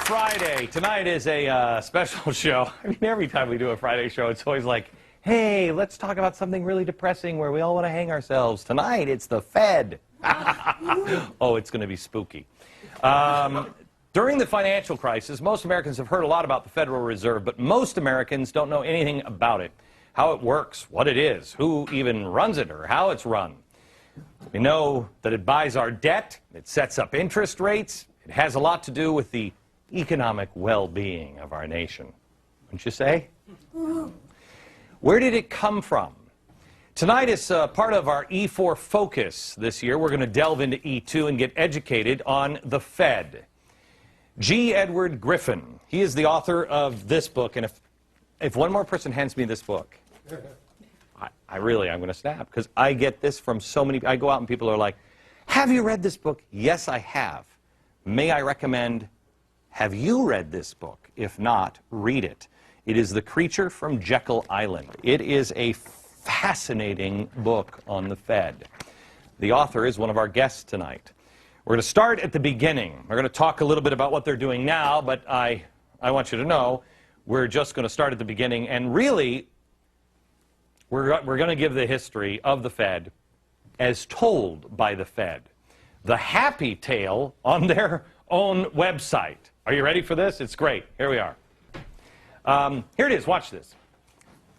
Friday. Tonight is a special show. I mean, every time we do a Friday show, it's always like, hey, let's talk about something really depressing where we all want to hang ourselves. Tonight, it's the Fed. Oh, it's going to be spooky. During the financial crisis, most Americans have heard a lot about the Federal Reserve, but most Americans don't know anything about it, how it works, what it is, who even runs it, or how it's run. We know that it buys our debt, it sets up interest rates, it has a lot to do with the economic well-being of our nation. Wouldn't you say? Where did it come from? Tonight is part of our E4 focus this year. We're going to delve into E2 and get educated on the Fed. G. Edward Griffin, he is the author of this book, and if one more person hands me this book, I'm going to snap, because I get this from so many. I go out and people are like, have you read this book? Yes, I have. May I recommend, have you read this book? If not, read it. It is The Creature from Jekyll Island. It is a fascinating book on the Fed. The author is one of our guests tonight. We're going to start at the beginning. We're going to talk a little bit about what they're doing now, but I want you to know we're just going to start at the beginning, and really, we're going to give the history of the Fed as told by the Fed. The happy tale on their own website. Are you ready for this? It's great. Here we are. Here it is. Watch this.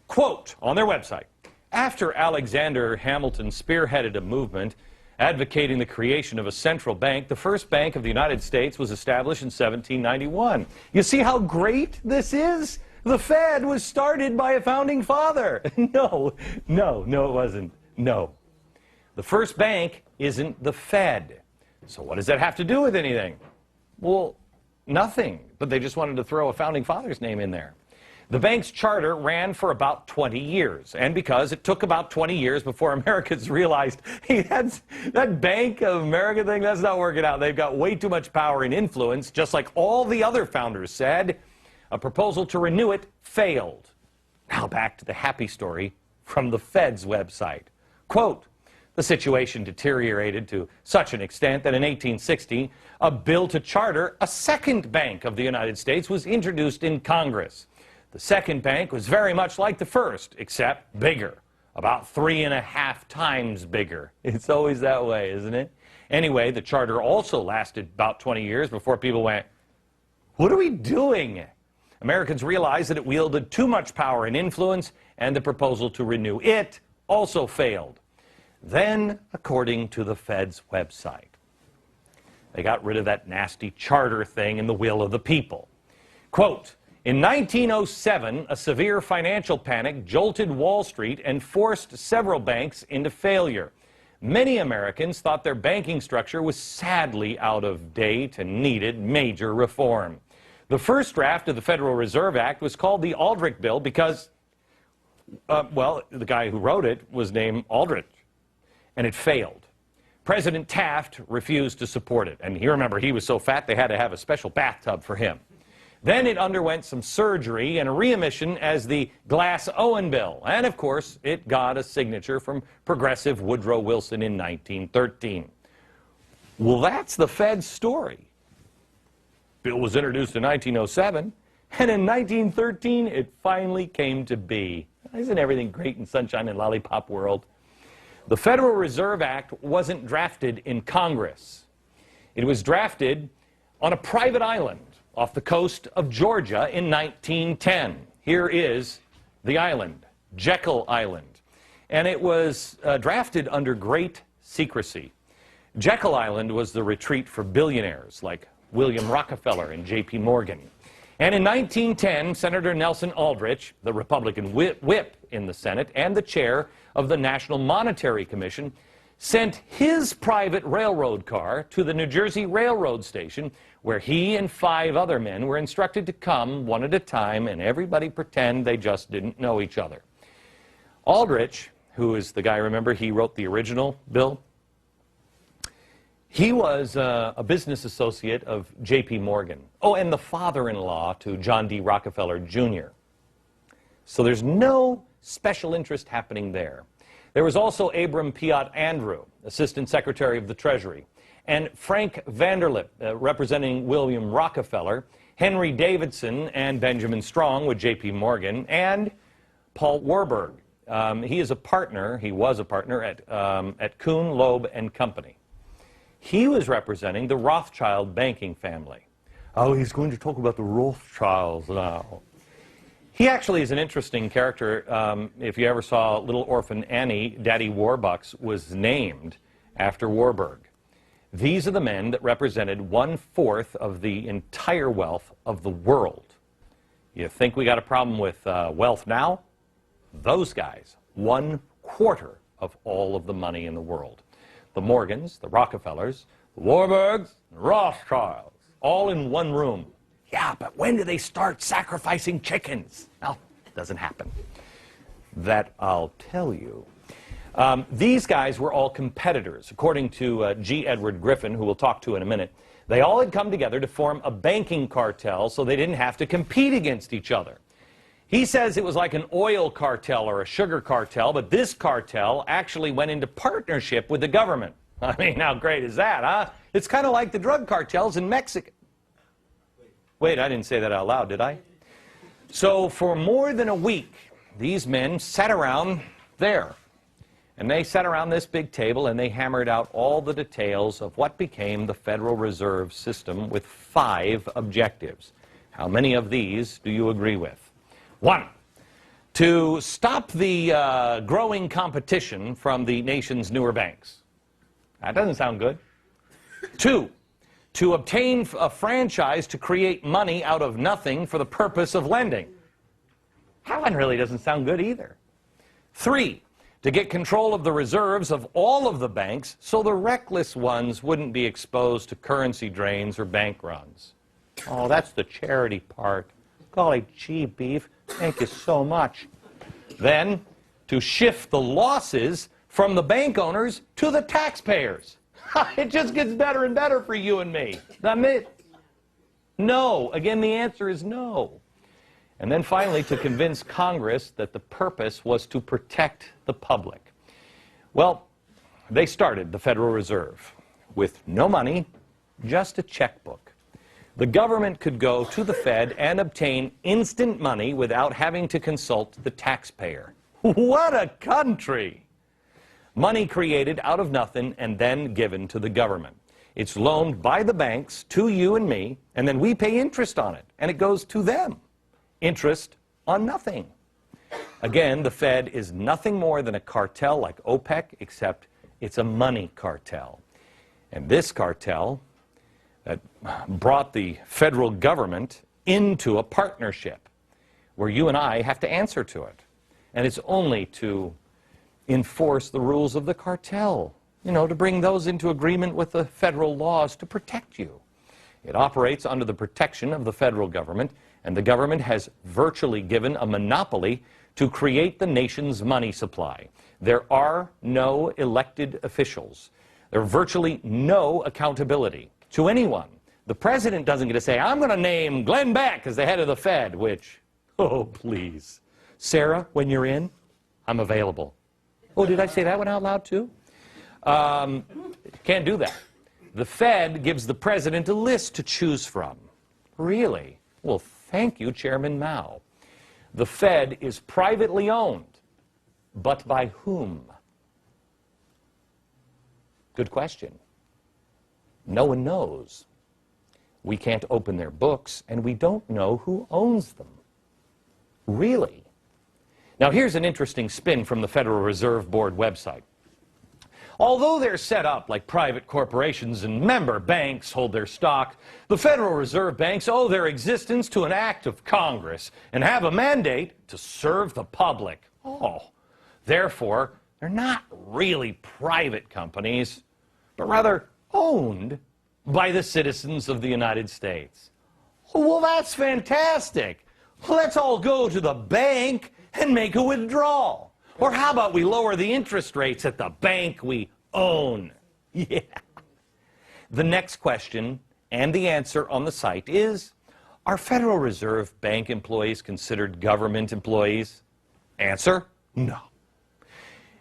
Quote on their website. After Alexander Hamilton spearheaded a movement advocating the creation of a central bank, the first bank of the United States was established in 1791. You see how great this is? The Fed was started by a founding father. No, it wasn't. No. The first bank isn't the Fed. So what does that have to do with anything? Well, nothing. But they just wanted to throw a founding father's name in there. The bank's charter ran for about 20 years. And because it took about 20 years before Americans realized, hey, that Bank of America thing, that's not working out. They've got way too much power and influence, just like all the other founders said. A proposal to renew it failed. Now back to the happy story from the Fed's website. Quote, the situation deteriorated to such an extent that in 1860, a bill to charter a second bank of the United States was introduced in Congress. The second bank was very much like the first, except bigger, about 3.5 times bigger. It's always that way, isn't it? Anyway, the charter also lasted about 20 years before people went, what are we doing? Americans realized that it wielded too much power and influence, and the proposal to renew it also failed. Then, according to the Fed's website, they got rid of that nasty charter thing in the will of the people. Quote, in 1907, a severe financial panic jolted Wall Street and forced several banks into failure. Many Americans thought their banking structure was sadly out of date and needed major reform. The first draft of the Federal Reserve Act was called the Aldrich Bill because, well, the guy who wrote it was named Aldrich, and it failed. President Taft refused to support it, and you remember he was so fat they had to have a special bathtub for him. Then it underwent some surgery and a readmission as the Glass-Owen Bill, and of course it got a signature from progressive Woodrow Wilson in 1913. Well, that's the Fed's story. Bill was introduced in 1907, and in 1913, it finally came to be. Isn't everything great in sunshine and lollipop world? The Federal Reserve Act wasn't drafted in Congress. It was drafted on a private island off the coast of Georgia in 1910. Here is the island, Jekyll Island. And it was drafted under great secrecy. Jekyll Island was the retreat for billionaires like William Rockefeller and J.P. Morgan. And in 1910, Senator Nelson Aldrich, the Republican whip in the Senate and the chair of the National Monetary Commission, sent his private railroad car to the New Jersey Railroad Station, where he and 5 other men were instructed to come one at a time and everybody pretend they just didn't know each other. Aldrich, who is the guy, remember, he wrote the original bill? He was a business associate of J.P. Morgan. Oh, and the father-in-law to John D. Rockefeller, Jr. So there's no special interest happening there. There was also Abram Piatt Andrew, Assistant Secretary of the Treasury, and Frank Vanderlip, representing William Rockefeller, Henry Davidson and Benjamin Strong with J.P. Morgan, and Paul Warburg. He was a partner at Kuhn, Loeb and Company. He was representing the Rothschild banking family. Oh, he's going to talk about the Rothschilds now. He actually is an interesting character. If you ever saw Little Orphan Annie, Daddy Warbucks was named after Warburg. These are the men that represented 1/4 of the entire wealth of the world. You think we got a problem with wealth now? Those guys, 1/4 of all of the money in the world. The Morgans, the Rockefellers, the Warburgs, the Rothschilds, all in one room. Yeah, but when do they start sacrificing chickens? Well, it doesn't happen. That I'll tell you. These guys were all competitors. According to G. Edward Griffin, who we'll talk to in a minute, they all had come together to form a banking cartel so they didn't have to compete against each other. He says it was like an oil cartel or a sugar cartel, but this cartel actually went into partnership with the government. I mean, how great is that, huh? It's kind of like the drug cartels in Mexico. Wait, I didn't say that out loud, did I? So for more than a week, these men sat around there. And they sat around this big table and they hammered out all the details of what became the Federal Reserve System with 5 objectives. How many of these do you agree with? 1, to stop the growing competition from the nation's newer banks. That doesn't sound good. 2, to obtain a franchise to create money out of nothing for the purpose of lending. That one really doesn't sound good either. 3, to get control of the reserves of all of the banks so the reckless ones wouldn't be exposed to currency drains or bank runs. Oh, that's the charity part. Golly gee, beef, thank you so much. Then, to shift the losses from the bank owners to the taxpayers. It just gets better and better for you and me, doesn't it? No. Again, the answer is no. And then finally, to convince Congress that the purpose was to protect the public. Well, they started the Federal Reserve with no money, just a checkbook. The government could go to the Fed and obtain instant money without having to consult the taxpayer. What a country! Money created out of nothing and then given to the government. It's loaned by the banks to you and me, and then we pay interest on it, and it goes to them. Interest on nothing. Again, the Fed is nothing more than a cartel like OPEC, except it's a money cartel. And this cartel that brought the federal government into a partnership where you and I have to answer to it. And it's only to enforce the rules of the cartel, you know, to bring those into agreement with the federal laws to protect you. It operates under the protection of the federal government, and the government has virtually given a monopoly to create the nation's money supply. There are no elected officials. There's virtually no accountability to anyone. The president doesn't get to say, I'm going to name Glenn Beck as the head of the Fed, which, oh, please. Sarah, when you're in, I'm available. Oh, did I say that one out loud, too? Can't do that. The Fed gives the president a list to choose from. Really? Well, thank you, Chairman Mao. The Fed is privately owned, but by whom? Good question. No one knows. We can't open their books, and we don't know who owns them. Really? Now, here's an interesting spin from the Federal Reserve Board website. Although they're set up like private corporations and member banks hold their stock, the Federal Reserve banks owe their existence to an act of Congress and have a mandate to serve the public. Oh, therefore, they're not really private companies, but rather owned by the citizens of the United States. Well, that's fantastic. Let's all go to the bank and make a withdrawal. Or how about we lower the interest rates at the bank we own? Yeah. The next question and the answer on the site is, are Federal Reserve Bank employees considered government employees? Answer, no.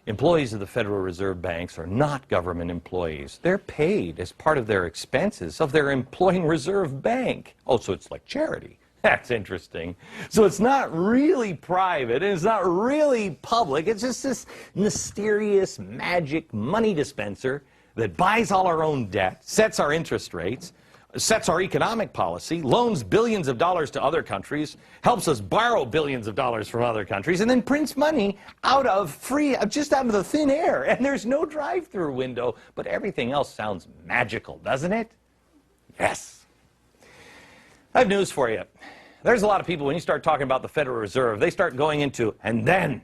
Employees of the Federal Reserve banks are not government employees. They're paid as part of their expenses of their employing reserve bank. Oh, so it's like charity. That's interesting. So it's not really private, and it's not really public. It's just this mysterious magic money dispenser that buys all our own debt, sets our interest rates, sets our economic policy, loans billions of dollars to other countries, helps us borrow billions of dollars from other countries, and then prints money just out of the thin air. And there's no drive-through window, but everything else sounds magical, doesn't it? Yes. I have news for you. There's a lot of people, when you start talking about the Federal Reserve, they start going into, and then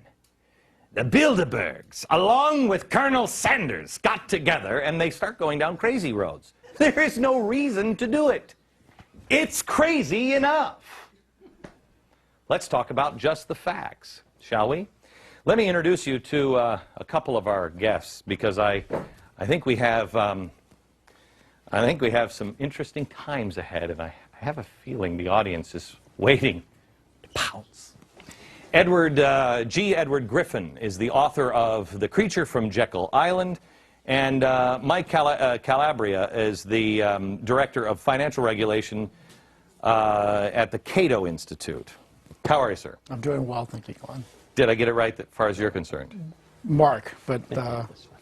the Bilderbergs, along with Colonel Sanders, got together, and they start going down crazy roads. There is no reason to do it. It's crazy enough. Let's talk about just the facts, shall we? Let me introduce you to a couple of our guests, because I think we have some interesting times ahead, and I have a feeling the audience is waiting to pounce. Edward Griffin is the author of The Creature from Jekyll Island, and Mike Calabria is the director of financial regulation at the Cato Institute. How are you, sir? I'm doing well, thank you, Glenn. Did I get it right as far as you're concerned? Mark, but...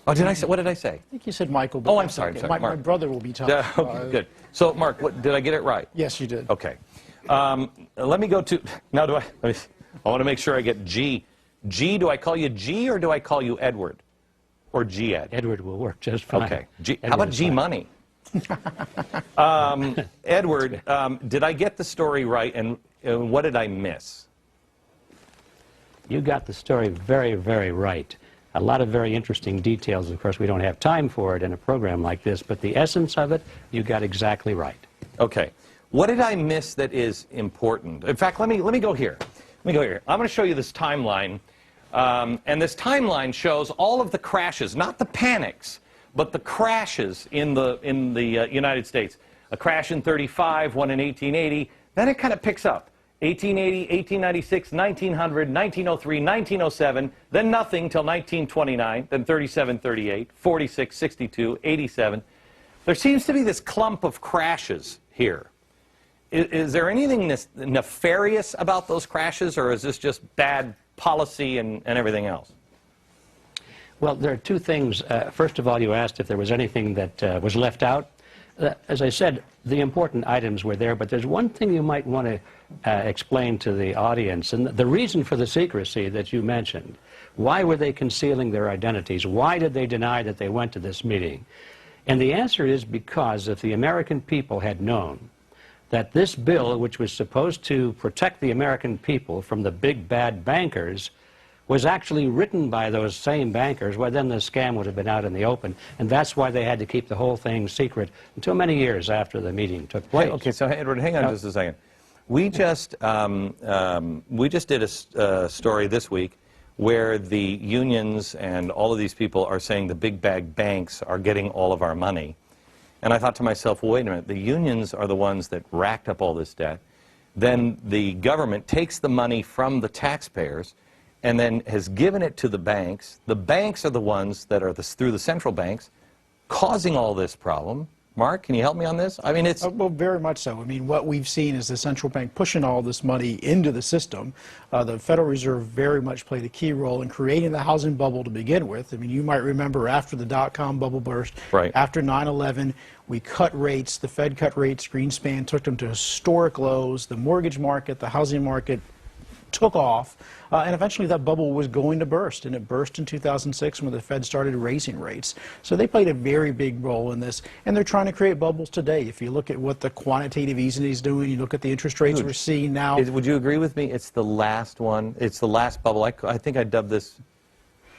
oh, did I say? What did I say? I think you said Michael. But oh, I'm sorry. Okay. I'm sorry. My brother will be telling okay, good. So, Mark, did I get it right? Yes, you did. Okay. Let me go to... Now, I want to make sure I get G. G, do I call you G or do I call you Edward? Or G-Ed? Edward will work just fine. Okay. How about G-Money? Edward, did I get the story right, and what did I miss? You got the story very, very right. A lot of very interesting details. Of course, we don't have time for it in a program like this, but the essence of it, you got exactly right. Okay. What did I miss that is important? In fact, let me go here. Let me go here. I'm going to show you this timeline. And this timeline shows all of the crashes, not the panics, but the crashes in the United States. A crash in 35, one in 1880. Then it kind of picks up. 1880, 1896, 1900, 1903, 1907, then nothing till 1929, then 37, 38, 46, 62, 87. There seems to be this clump of crashes here. Is there anything nefarious about those crashes, or is this just bad policy and everything else? Well, there are two things. First of all, you asked if there was anything that was left out. As I said, the important items were there, but there's one thing you might want to explain to the audience, and the reason for the secrecy that you mentioned. Why were they concealing their identities? Why did they deny that they went to this meeting? And the answer is because if the American people had known that this bill, which was supposed to protect the American people from the big bad bankers, was actually written by those same bankers, well, then the scam would have been out in the open. And that's why they had to keep the whole thing secret until many years after the meeting took place. Okay, so Edward, hang on just a second. We just did a story this week where the unions and all of these people are saying the big bad banks are getting all of our money. And I thought to myself, well, wait a minute, the unions are the ones that racked up all this debt. Then the government takes the money from the taxpayers and then has given it to the banks. The banks are the ones that are, through the central banks, causing all this problem. Mark, can you help me on this? I mean, it's... well, very much so. I mean, what we've seen is the central bank pushing all this money into the system. The Federal Reserve very much played a key role in creating the housing bubble to begin with. I mean, you might remember after the dot-com bubble burst, right, after 9/11, we cut rates, the Fed cut rates, Greenspan took them to historic lows, the mortgage market, the housing market took off, and eventually that bubble was going to burst, and it burst in 2006 when the Fed started raising rates. So they played a very big role in this, and they're trying to create bubbles today. If you look at what the quantitative easing is doing, you look at the interest rates we're seeing now. Would you agree with me? It's the last one. It's the last bubble. I think I dubbed this,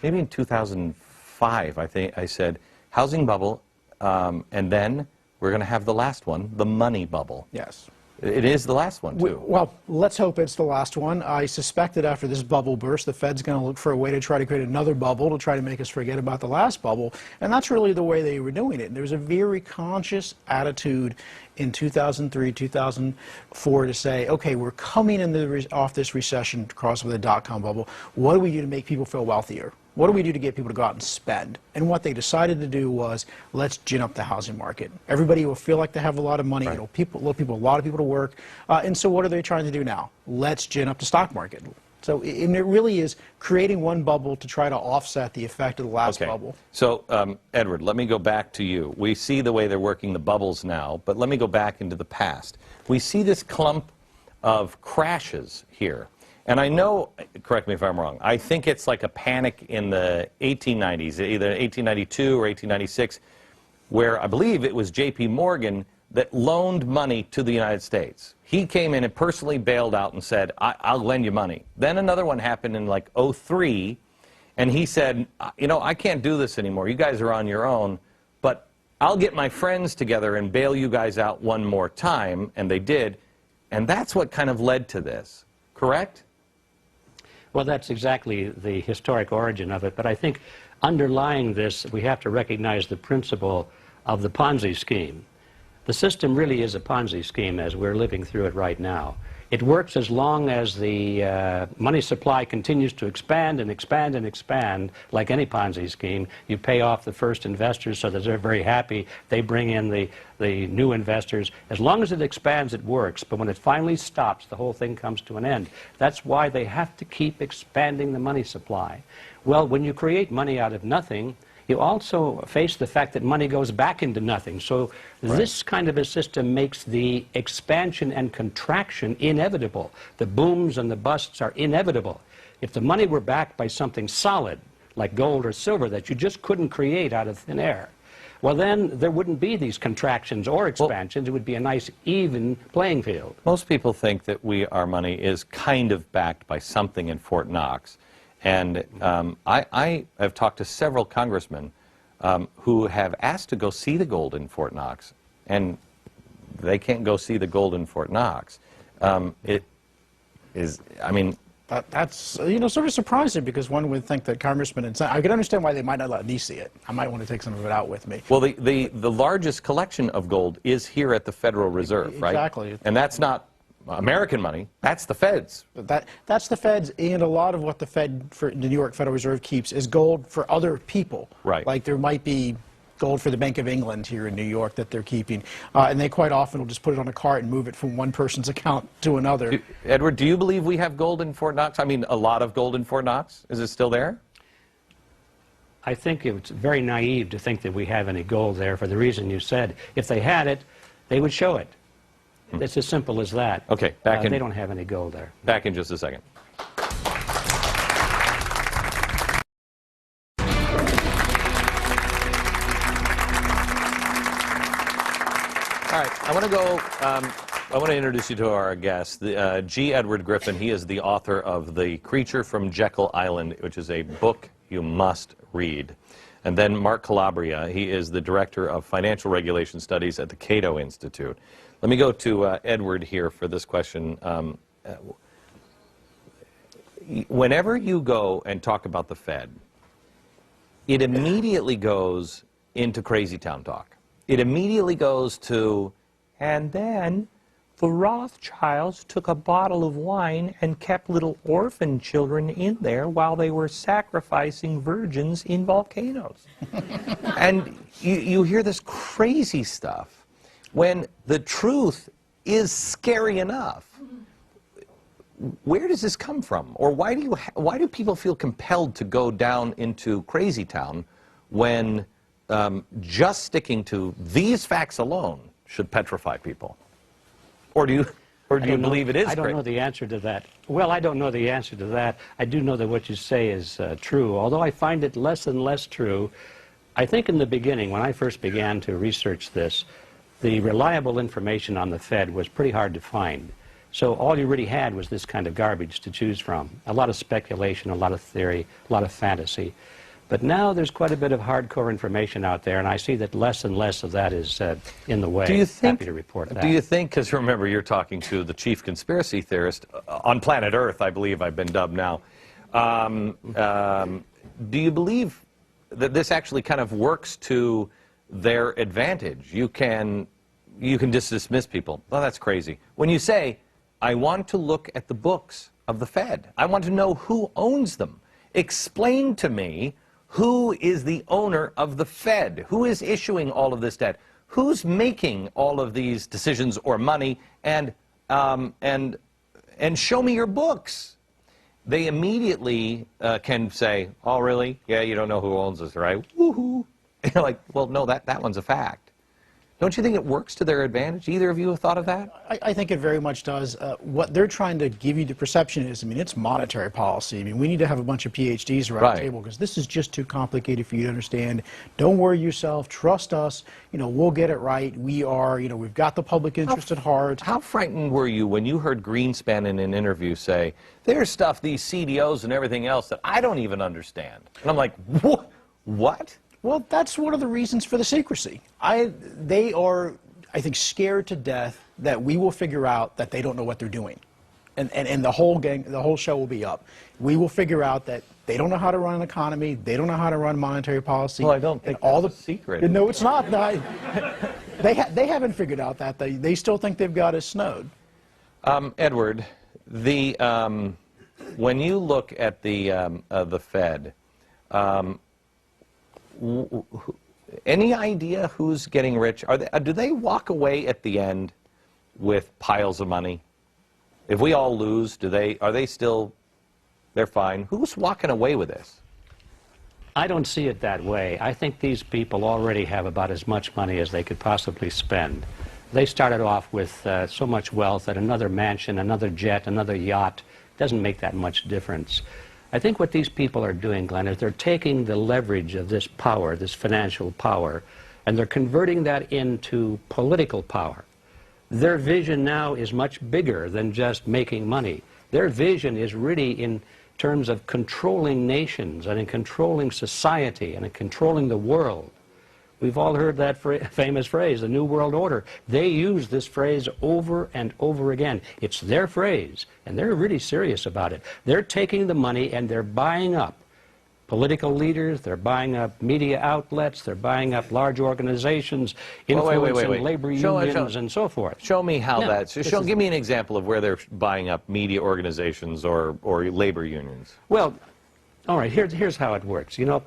maybe in 2005, I think I said, housing bubble, and then we're going to have the last one, the money bubble. Yes. It is the last one, too. Well, let's hope it's the last one. I suspect that after this bubble burst, the Fed's going to look for a way to try to create another bubble to try to make us forget about the last bubble. And that's really the way they were doing it. And there was a very conscious attitude in 2003, 2004 to say, okay, we're coming off this recession across with the dot-com bubble. What do we do to make people feel wealthier? What do we do to get people to go out and spend? And what they decided to do was, let's gin up the housing market. Everybody will feel like they have a lot of money. Right. It'll a lot of people to work. And so what are they trying to do now? Let's gin up the stock market. So and it really is creating one bubble to try to offset the effect of the last bubble. So, Edward, let me go back to you. We see the way they're working the bubbles now, but let me go back into the past. We see this clump of crashes here. And I know, correct me if I'm wrong, I think it's like a panic in the 1890s, either 1892 or 1896, where I believe it was J.P. Morgan that loaned money to the United States. He came in and personally bailed out and said, I'll lend you money. Then another one happened in like '03, and he said, you know, I can't do this anymore. You guys are on your own, but I'll get my friends together and bail you guys out one more time, and they did. And that's what kind of led to this, correct? Well, that's exactly the historic origin of it, but I think underlying this, we have to recognize the principle of the Ponzi scheme. The system really is a Ponzi scheme as we're living through it right now. It works as long as the money supply continues to expand and expand and expand, like any Ponzi scheme. You pay off the first investors so that they're very happy. They bring in the new investors. As long as it expands, it works. But when it finally stops, the whole thing comes to an end. That's why they have to keep expanding the money supply. Well, when you create money out of nothing, you also face the fact that money goes back into nothing. So this kind of a system makes the expansion and contraction inevitable. The booms and the busts are inevitable. If the money were backed by something solid, like gold or silver, that you just couldn't create out of thin air, well, then there wouldn't be these contractions or expansions. It would be a nice, even playing field. Most people think that our money is kind of backed by something in Fort Knox. And I have talked to several congressmen who have asked to go see the gold in Fort Knox, and they can't go see the gold in Fort Knox. It is, I mean... That's, you know, sort of surprising, because one would think that congressmen and I can understand why they might not let me see it. I might want to take some of it out with me. Well, the largest collection of gold is here at the Federal Reserve, right? Exactly. And that's not American money, that's the Fed's. That's the Fed's, and a lot of what the Fed, the New York Federal Reserve keeps, is gold for other people. Right. Like there might be gold for the Bank of England here in New York that they're keeping, and they quite often will just put it on a cart and move it from one person's account to another. Edward, do you believe we have gold in Fort Knox? I mean, a lot of gold in Fort Knox? Is it still there? I think it's very naive to think that we have any gold there for the reason you said. If they had it, they would show it. It's as simple as that. Okay, they don't have any gold there. Back in just a second. All right, I want to go, I want to introduce you to our guest, G. Edward Griffin. He is the author of The Creature from Jekyll Island, which is a book you must read. And then Mark Calabria, he is the Director of Financial Regulation Studies at the Cato Institute. Let me go to Edward here for this question. Whenever you go and talk about the Fed, it immediately goes into crazy town talk. It immediately goes to, and then the Rothschilds took a bottle of wine and kept little orphan children in there while they were sacrificing virgins in volcanoes. And you hear this crazy stuff when the truth is scary enough. Where does this come from? Or why do people feel compelled to go down into crazy town when just sticking to these facts alone should petrify people? Or do you believe it is I don't know the answer to that. Well, I don't know the answer to that. I do know that what you say is true, although I find it less and less true. I think in the beginning, when I first began to research this, the reliable information on the Fed was pretty hard to find. So all you really had was this kind of garbage to choose from. A lot of speculation, a lot of theory, a lot of fantasy. But now there's quite a bit of hardcore information out there, and I see that less and less of that is in the way. Do you think, happy to report that. Do you think, because remember, you're talking to the chief conspiracy theorist on planet Earth, I believe I've been dubbed now. Do you believe that this actually kind of works to their advantage? You can just dismiss people. Well, that's crazy. When you say, I want to look at the books of the Fed, I want to know who owns them. Explain to me who is the owner of the Fed? Who is issuing all of this debt? Who's making all of these decisions or money? And show me your books. They immediately can say, oh, really? Yeah, you don't know who owns this, right? Woohoo. And you're like, well, no, that one's a fact. Don't you think it works to their advantage? Either of you have thought of that? I think it very much does. What they're trying to give you the perception is, I mean, it's monetary policy. I mean, we need to have a bunch of PhDs around the table because this is just too complicated for you to understand. Don't worry yourself. Trust us. You know, we'll get it right. We are, you know, we've got the public interest at heart. How frightened were you when you heard Greenspan in an interview say, there's stuff, these CDOs and everything else that I don't even understand? And I'm like, what? Well, that's one of the reasons for the secrecy. They are, I think, scared to death that we will figure out that they don't know what they're doing. And the whole show will be up. We will figure out that they don't know how to run an economy, they don't know how to run monetary policy. Well, I don't think all the secret. No, it's not. They haven't figured out that. They still think they've got us snowed. Edward, when you look at the Fed, any idea who's getting rich? Do they walk away at the end with piles of money? If we all lose, are they still, they're fine? Who's walking away with this? I don't see it that way. I think these people already have about as much money as they could possibly spend. They started off with so much wealth that another mansion, another jet, another yacht doesn't make that much difference. I think what these people are doing, Glenn, is they're taking the leverage of this power, this financial power, and they're converting that into political power. Their vision now is much bigger than just making money. Their vision is really in terms of controlling nations and in controlling society and in controlling the world. We've all heard that famous phrase, the New World Order. They use this phrase over and over again. It's their phrase, and they're really serious about it. They're taking the money and they're buying up political leaders, they're buying up media outlets, they're buying up large organizations, influencing labor unions and so forth. Show me how give me an example of where they're buying up media organizations or labor unions. Well, all right, here's how it works. You know,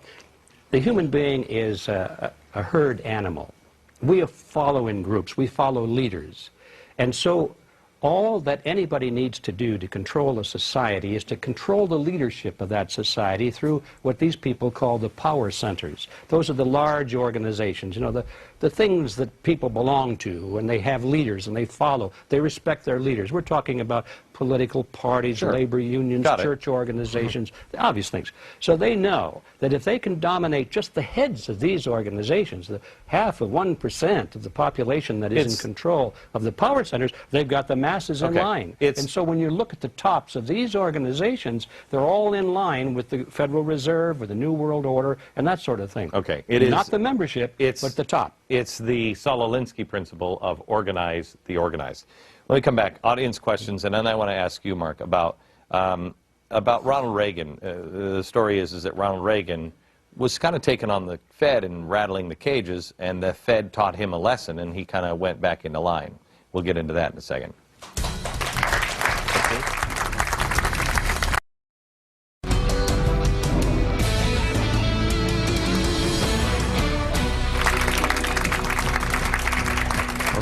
the human being is a herd animal. We follow in groups. We follow leaders. And so all that anybody needs to do to control a society is to control the leadership of that society through what these people call the power centers. Those are the large organizations, you know, the things that people belong to, and they have leaders and they follow. They respect their leaders. We're talking about political parties, labor unions, church organizations, the obvious things. So they know that if they can dominate just the heads of these organizations, the half of 1% of the population that is in control of the power centers, they've got the masses in line. And so when you look at the tops of these organizations, they're all in line with the Federal Reserve, with the New World Order, and that sort of thing. Okay. Not the membership, but the top. It's the Saul-Alinsky principle of organize the organized. Let me come back. Audience questions, and then I want to ask you, Mark, about Ronald Reagan. The story is that Ronald Reagan was kind of taking on the Fed and rattling the cages, and the Fed taught him a lesson, and he kind of went back into line. We'll get into that in a second.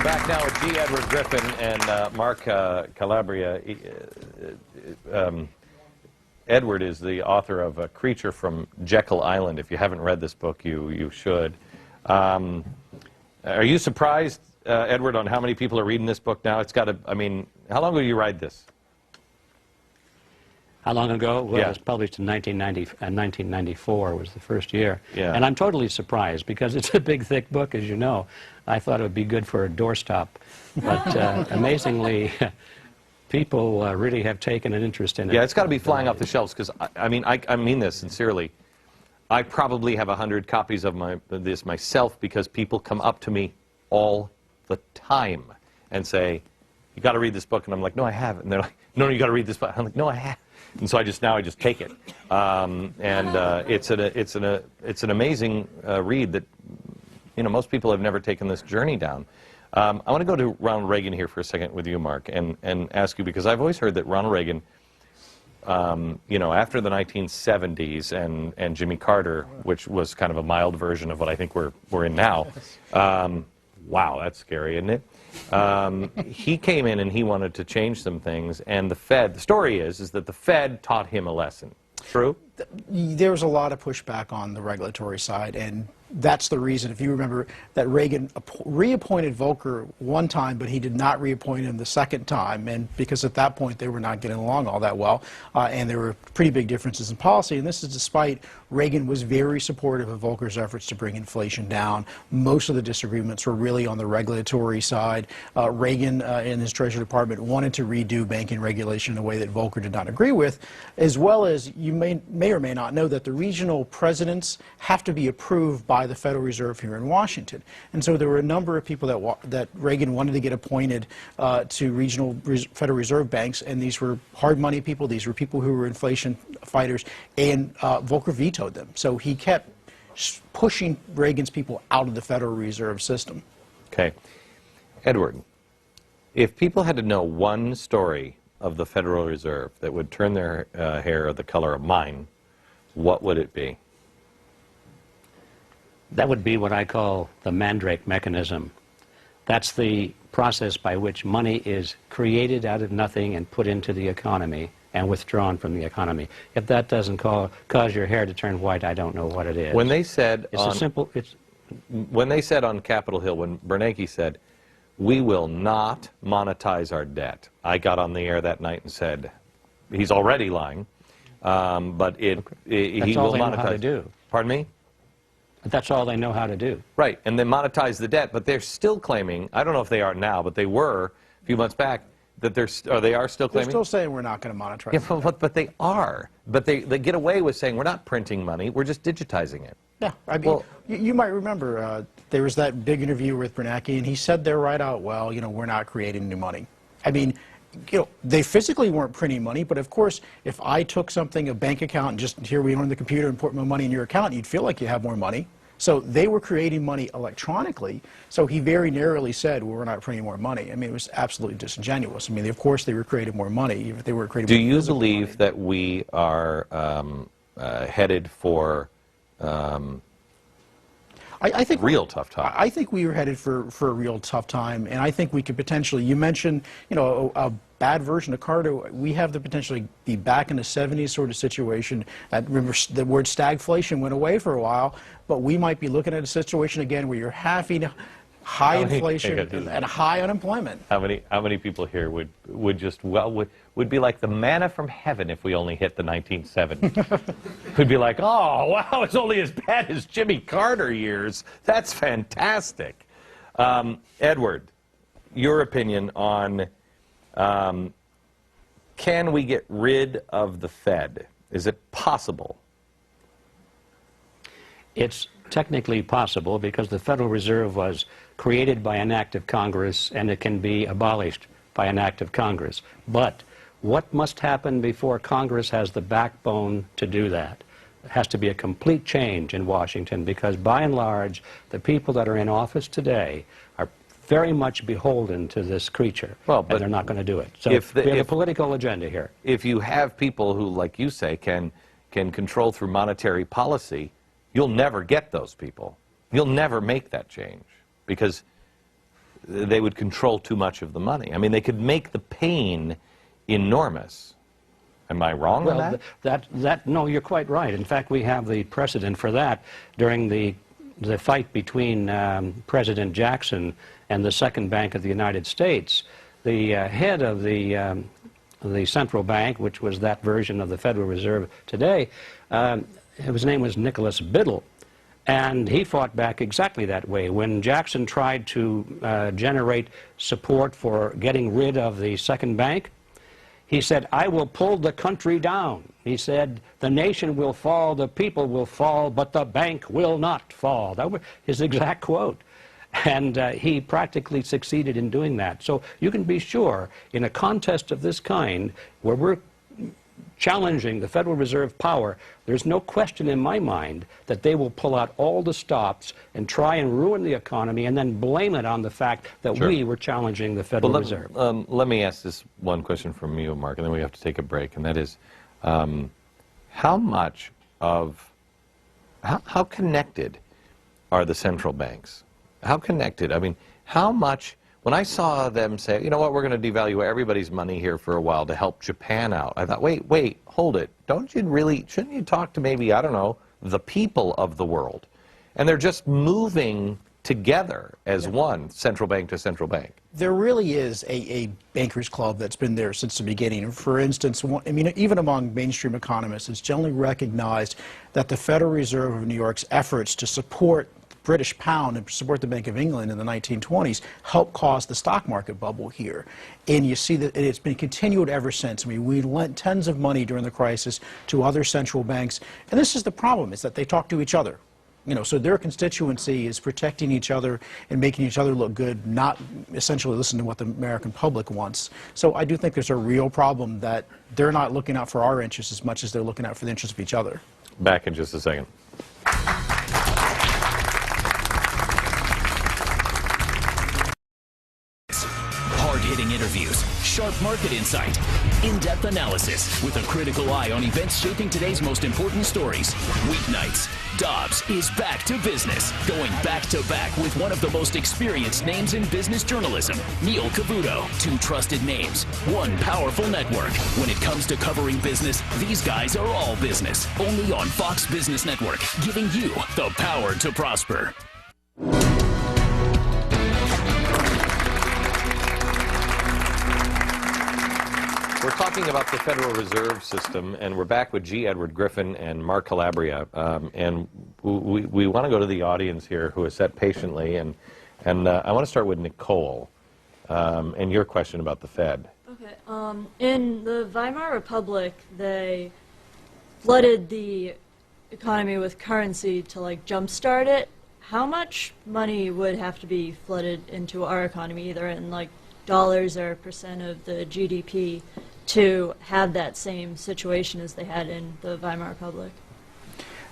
Back now with G. Edward Griffin and Mark Calabria. Edward is the author of A Creature from Jekyll Island. If you haven't read this book, you should. Are you surprised, Edward, on how many people are reading this book now? It's got to, I mean, how long ago did you write this? How long ago? Well, it was published in 1994 was the first year. Yeah. And I'm totally surprised because it's a big, thick book, as you know. I thought it would be good for a doorstop. But amazingly, people really have taken an interest in it. Yeah, it's got to be flying off the shelves because, I mean this sincerely. I probably have 100 copies of this myself because people come up to me all the time and say, you got to read this book. And I'm like, no, I haven't. And they're like, no, you got to read this book. I'm like, no, I haven't. And so I just take it. It's an amazing read that, you know, most people have never taken this journey down. I want to go to Ronald Reagan here for a second with you, Mark, and ask you, because I've always heard that Ronald Reagan you know, after the 1970s and Jimmy Carter, which was kind of a mild version of what I think we're in now. Wow, that's scary, isn't it? He came in and he wanted to change some things, and the story is that the Fed taught him a lesson. True? There was a lot of pushback on the regulatory side, and that's the reason, if you remember, that Reagan reappointed Volcker one time, but he did not reappoint him the second time, and because at that point they were not getting along all that well, and there were pretty big differences in policy, and this is despite Reagan was very supportive of Volcker's efforts to bring inflation down. Most of the disagreements were really on the regulatory side. Reagan, in his Treasury Department, wanted to redo banking regulation in a way that Volcker did not agree with, as well as you may or may not know that the regional presidents have to be approved by the Federal Reserve here in Washington. And so there were a number of people that Reagan wanted to get appointed to regional Federal Reserve banks, and these were hard money people. These were people who were inflation fighters, and Volcker vetoed them. So he kept pushing Reagan's people out of the Federal Reserve system. Okay. Edward, if people had to know one story of the Federal Reserve that would turn their hair the color of mine, what would it be? That would be what I call the Mandrake mechanism. That's the process by which money is created out of nothing and put into the economy and withdrawn from the economy. If that doesn't cause your hair to turn white, I don't know what it is. When they said when they said on Capitol Hill, when Bernanke said, "We will not monetize our debt," I got on the air that night and said, "He's already lying, but he will monetize." That's all they know how to do. Pardon me? That's all they know how to do. Right, and they monetize the debt, but they're still claiming, I don't know if they are now, but they were a few months back, that they are still claiming? They're still saying we're not going to monetize it. Yeah, but they are. But they get away with saying we're not printing money, we're just digitizing it. Yeah, I mean, well, you might remember there was that big interview with Bernanke, and he said there right out, well, you know, we're not creating new money. I mean, you know, they physically weren't printing money, but of course, if I took something, a bank account, and just here we are on the computer and put my money in your account, you'd feel like you have more money. So they were creating money electronically, so he very narrowly said, well, we're not printing more money. I mean, it was absolutely disingenuous. I mean, of course they were creating more money, if they were creating more money. Do you believe that we are headed for I think real tough time? I think we were headed for a real tough time, and I think we could potentially, you mentioned, you know, a bad version of Carter. We have the potential to be back in the 70s sort of situation. Remember, the word stagflation went away for a while, but we might be looking at a situation again where you're having high inflation and high unemployment. How many people here would be like the manna from heaven if we only hit the 1970s? Would be like, oh wow, it's only as bad as Jimmy Carter years. That's fantastic. Edward, your opinion on can we get rid of the Fed? Is it possible? It's technically possible because the Federal Reserve was created by an act of Congress and it can be abolished by an act of Congress. But what must happen before Congress has the backbone to do that? It has to be a complete change in Washington because by and large the people that are in office today are very much beholden to this creature, and they're not going to do it. So we have a political agenda here. If you have people who, like you say, can control through monetary policy, you'll never get those people. You'll never make that change because they would control too much of the money. I mean, they could make the pain enormous. Am I wrong on that? No, you're quite right. In fact, we have the precedent for that during the fight between President Jackson and the Second Bank of the United States. The head of the central bank, which was that version of the Federal Reserve today, his name was Nicholas Biddle, and he fought back exactly that way. When Jackson tried to generate support for getting rid of the Second Bank, he said, I will pull the country down. He said, the nation will fall, the people will fall, but the bank will not fall. That was his exact quote. And he practically succeeded in doing that. So you can be sure, in a contest of this kind, where we're challenging the Federal Reserve power, there's no question in my mind that they will pull out all the stops and try and ruin the economy and then blame it on the fact that we were challenging the Federal Reserve. Let me ask this one question from you, Mark, and then we have to take a break, and that is, how much of, how connected are the central banks? How connected? I mean, how much, when I saw them say, you know what, we're going to devalue everybody's money here for a while to help Japan out, I thought, wait, hold it. Shouldn't you talk to maybe, I don't know, the people of the world? And they're just moving together as one, central bank to central bank. There really is a bankers club that's been there since the beginning. For instance, I mean, even among mainstream economists, it's generally recognized that the Federal Reserve of New York's efforts to support the British pound and support the Bank of England in the 1920s helped cause the stock market bubble here. And you see that it's been continued ever since. I mean, we lent tons of money during the crisis to other central banks. And this is the problem, is that they talk to each other. You know, so their constituency is protecting each other and making each other look good, not essentially listening to what the American public wants. So I do think there's a real problem that they're not looking out for our interests as much as they're looking out for the interests of each other. Back in just a second. Hard-hitting interviews, sharp market insight, in-depth analysis with a critical eye on events shaping today's most important stories. Weeknights, Dobbs is back to business, going back-to-back with one of the most experienced names in business journalism, Neil Cavuto. Two trusted names, one powerful network. When it comes to covering business, these guys are all business. Only on Fox Business Network, giving you the power to prosper. We're talking about the Federal Reserve System, and we're back with G. Edward Griffin and Mark Calabria. And we want to go to the audience here who has sat patiently, and I want to start with Nicole and your question about the Fed. Okay. In the Weimar Republic, they flooded the economy with currency to like jumpstart it. How much money would have to be flooded into our economy, either in like dollars or percent of the GDP, to have that same situation as they had in the Weimar Republic?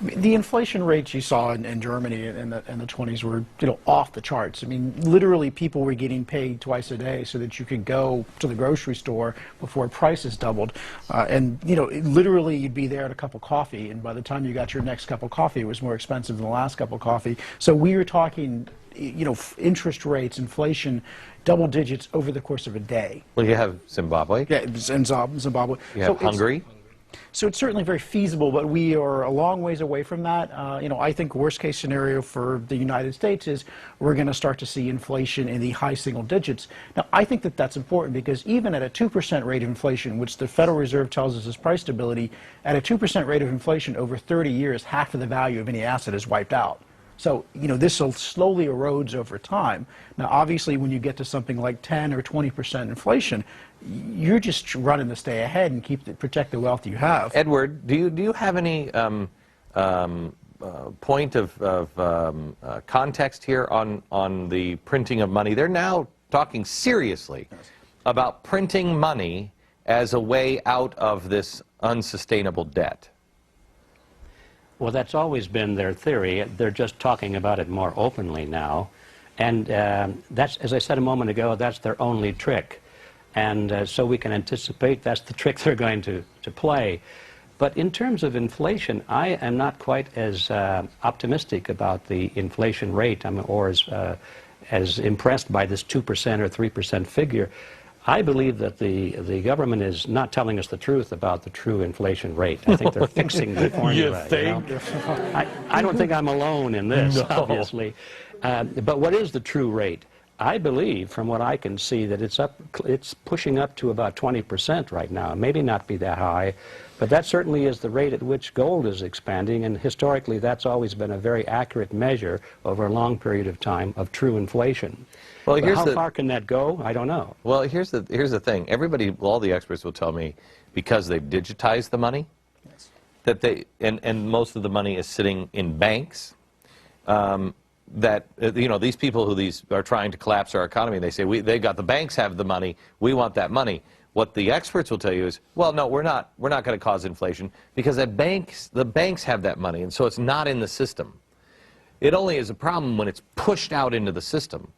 The inflation rates you saw in Germany in the 20s were, you know, off the charts. I mean, literally people were getting paid twice a day so that you could go to the grocery store before prices doubled. And, you know, literally you'd be there at a cup of coffee, and by the time you got your next cup of coffee, it was more expensive than the last cup of coffee. So we were talking, you know, interest rates, double digits over the course of a day. Well, you have Zimbabwe. Yeah, in Zimbabwe. You have Hungary. So it's certainly very feasible, but we are a long ways away from that. You know, I think worst case scenario for the United States is we're going to start to see inflation in the high single digits. Now, I think that that's important because even at a 2% rate of inflation, which the Federal Reserve tells us is price stability, at a 2% rate of inflation over 30 years, half of the value of any asset is wiped out. So, you know, this slowly erodes over time. Now, obviously, when you get to something like 10 or 20% inflation, you're just running to stay ahead and protect the wealth you have. Edward, do you have any point of context here on the printing of money? They're now talking seriously about printing money as a way out of this unsustainable debt. Well, that's always been their theory. They're just talking about it more openly now. And that's, as I said a moment ago, that's their only trick. And so we can anticipate that's the trick they're going to play. But in terms of inflation, I am not quite as optimistic about the inflation rate, or as impressed by this 2% or 3% figure. I believe that the government is not telling us the truth about the true inflation rate. I think they're fixing the formula. You think? You know? I don't think I'm alone in this, obviously. But what is the true rate? I believe, from what I can see, that it's pushing up to about 20% right now. Maybe not be that high, but that certainly is the rate at which gold is expanding, and historically that's always been a very accurate measure over a long period of time of true inflation. Well, how far can that go? I don't know. Well, here's the thing. Everybody, all the experts will tell me, because they've digitized the money, yes, that and most of the money is sitting in banks, that you know, these people who are trying to collapse our economy, they say the banks have the money, we want that money. What the experts will tell you is, well, no, we're not going to cause inflation because the banks have that money, and so it's not in the system. It only is a problem when it's pushed out into the system.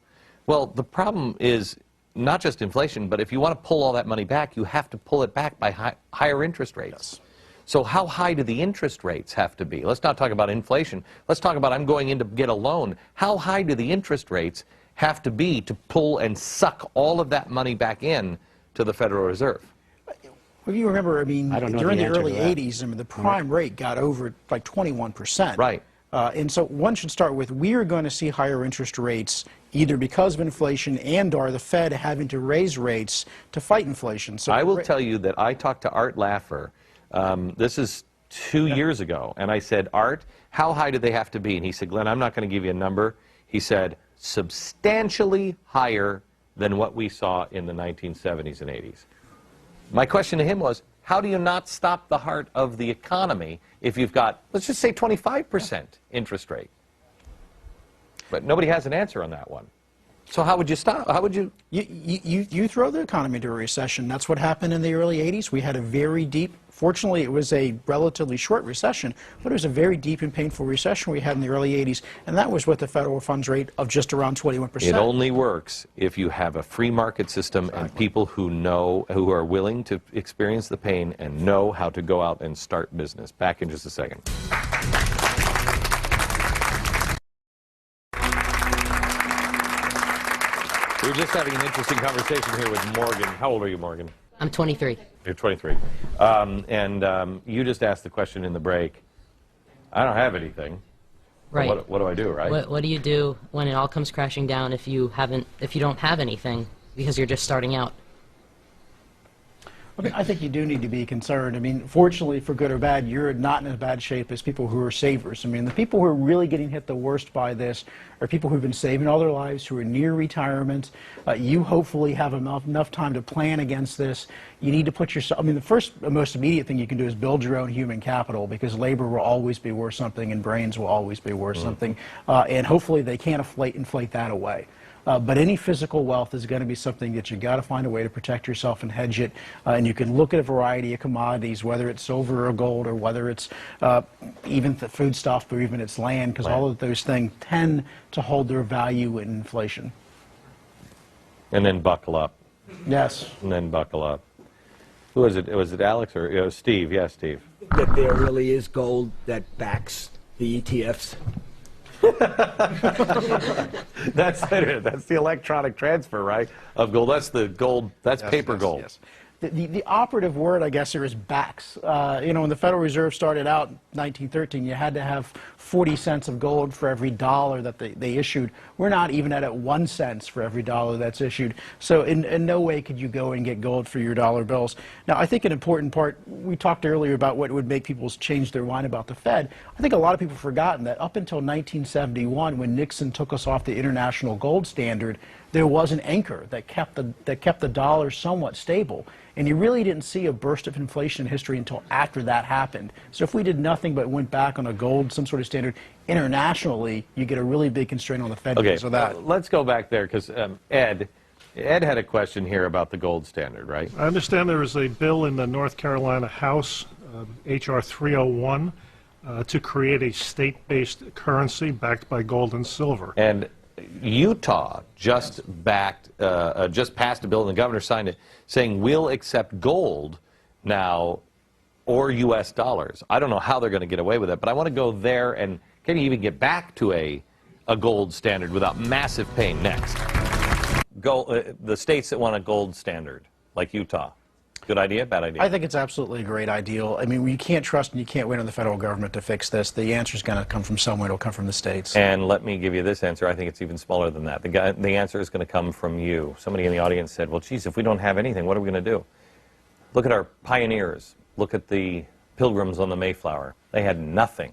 Well, the problem is not just inflation, but if you want to pull all that money back, you have to pull it back by higher interest rates. Yes. So how high do the interest rates have to be? Let's not talk about inflation. Let's talk about I'm going in to get a loan. How high do the interest rates have to be to pull and suck all of that money back in to the Federal Reserve? Well, you remember, I mean, during the early 80s, I mean, the prime rate got over like 21%. Right. And so one should start with, we are going to see higher interest rates either because of inflation and or the Fed having to raise rates to fight inflation. So I will tell you that I talked to Art Laffer, this is 2 years ago, and I said, Art, how high do they have to be? And he said, Glenn, I'm not going to give you a number. He said, substantially higher than what we saw in the 1970s and 80s. My question to him was, how do you not stop the heart of the economy if you've got, let's just say, 25% interest rate? But nobody has an answer on that one. So how would you stop? How would you? You throw the economy into a recession. That's what happened in the early 80s. We had a very deep, fortunately it was a relatively short recession, but it was a very deep and painful recession we had in the early 80s, and that was with the federal funds rate of just around 21%. It only works if you have a free market system and people who know, who are willing to experience the pain and know how to go out and start business. Back in just a second. We're just having an interesting conversation here with Morgan. How old are you, Morgan? I'm 23. You're 23. You just asked the question in the break. I don't have anything. Right. What do I do, right? What do you do when it all comes crashing down if you don't have anything because you're just starting out? I mean, I think you do need to be concerned. I mean, fortunately, for good or bad, you're not in as bad shape as people who are savers. I mean, the people who are really getting hit the worst by this are people who've been saving all their lives, who are near retirement. You hopefully have enough time to plan against this. You need to put yourself, I mean, the first, most immediate thing you can do is build your own human capital, because labor will always be worth something and brains will always be worth something. And hopefully they can't inflate that away. But any physical wealth is going to be something that you got to find a way to protect yourself and hedge it. And you can look at a variety of commodities, whether it's silver or gold, or whether it's even the food stuff, or even it's land, because all of those things tend to hold their value in inflation. And then buckle up. Yes. And then buckle up. Who was it? Was it Alex or it was Steve? Yeah, Steve. That there really is gold that backs the ETFs. That's it. That's the electronic transfer, right, of gold. That's the gold. That's paper gold. Yes. The operative word, I guess, here is backs. You know, when the Federal Reserve started out in 1913, you had to have 40 cents of gold for every dollar that they issued. We're not even at 1 cent for every dollar that's issued. So in no way could you go and get gold for your dollar bills. Now, I think an important part, we talked earlier about what would make people change their mind about the Fed. I think a lot of people have forgotten that up until 1971, when Nixon took us off the international gold standard, there was an anchor that kept the dollar somewhat stable. And you really didn't see a burst of inflation in history until after that happened. So if we did nothing but went back on a gold, some sort of standard, internationally, you get a really big constraint on the Fed because of that. Let's go back there, because Ed had a question here about the gold standard, right? I understand there is a bill in the North Carolina House, H.R. 301, to create a state-based currency backed by gold and silver. And Utah just passed a bill, and the governor signed it, saying we'll accept gold now or U.S. dollars. I don't know how they're going to get away with it, but I want to go there, and can you even get back to a gold standard without massive pain? Next. The states that want a gold standard, like Utah. Good idea, bad idea? I think it's absolutely a great ideal. I mean, you can't trust and you can't wait on the federal government to fix this. The answer is going to come from somewhere. It'll come from the states. And let me give you this answer. I think it's even smaller than that. The answer is going to come from you. Somebody in the audience said, well, geez, if we don't have anything, what are we going to do? Look at our pioneers. Look at the Pilgrims on the Mayflower. They had nothing.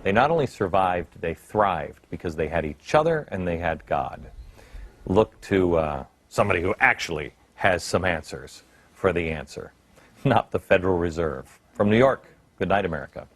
They not only survived, they thrived because they had each other and they had God. Look to somebody who actually has some answers for the answer, not the Federal Reserve. From New York, good night, America.